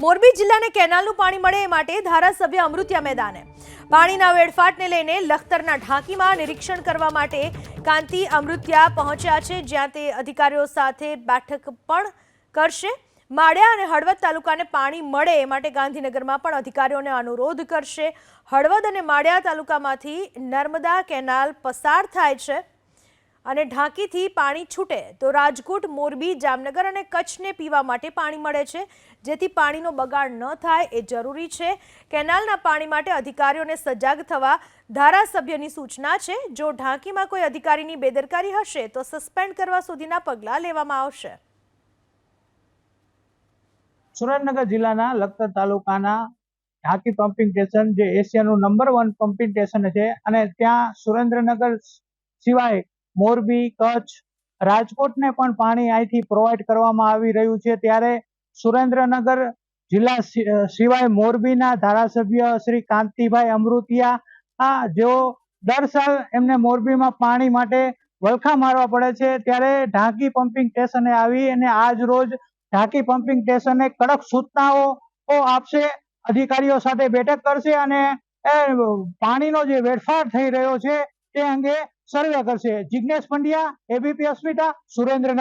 મોરબી જિલ્લાને કેનાલનું પાણી મળે એ માટે ધારાસભ્ય અમૃતિયા મેદાને પાણીના વેડફાટને લઈને લખતરના ઢાંકીમાં નિરીક્ષણ કરવા માટે કાંતિ અમૃતિયા પહોંચ્યા છે, જ્યાં તે અધિકારીઓ સાથે બેઠક પણ કરશે। માળિયા અને હળવદ તાલુકાને પાણી મળે એ માટે ગાંધીનગરમાં પણ અધિકારીઓને અનુરોધ કરશે। હળવદ અને માળિયા તાલુકામાંથી નર્મદા કેનાલ પસાર થાય છે અને ઢાંકીથી પાણી છૂટે તો રાજકોટ, મોરબી, જામનગર અને કચ્છને પીવા માટે પાણી મળે છે, જેથી પાણીનો બગાડ ન થાય એ જરૂરી છે। કેનાલના પાણી માટે અધિકારીઓને સજાગ થવા ધારાસભ્યની સૂચના છે। જો ઢાંકીમાં કોઈ અધિકારીની બેદરકારી હશે તો સસ્પેન્ડ કરવા સુધીના પગલાં લેવામાં આવશે। સુરેન્દ્રનગર જિલ્લાના લખતર તાલુકાના ઢાંકી પમ્પિંગ સ્ટેશન જે એશિયાનું નંબર 1 પમ્પિંગ સ્ટેશન છે અને ત્યાં સુરેન્દ્રનગર સિવાય મોરબી, કચ્છ, રાજકોટને પણ પાણી અહીંથી પ્રોવાઈડ કરવામાં આવી રહ્યું છે। ત્યારે સુરેન્દ્રનગર જિલ્લા સિવાય મોરબીના ધારાસભ્ય શ્રી કાંતિભાઈ અમૃતિયા જેઓ દર સાલ એમને મોરબીમાં પાણી માટે વલખા મારવા પડે છે, ત્યારે ઢાંકી પમ્પિંગ સ્ટેશને આવી અને આજ રોજ ઢાંકી પમ્પિંગ સ્ટેશને કડક સૂચનાઓ આપશે, અધિકારીઓ સાથે બેઠક કરશે અને પાણીનો જે વેડફાટ થઈ રહ્યો છે તે અંગે સર્વે કરશે। જિગ્નેશ પંડ્યા, એબીપી અસ્મિતા, સુરેન્દ્રનગર।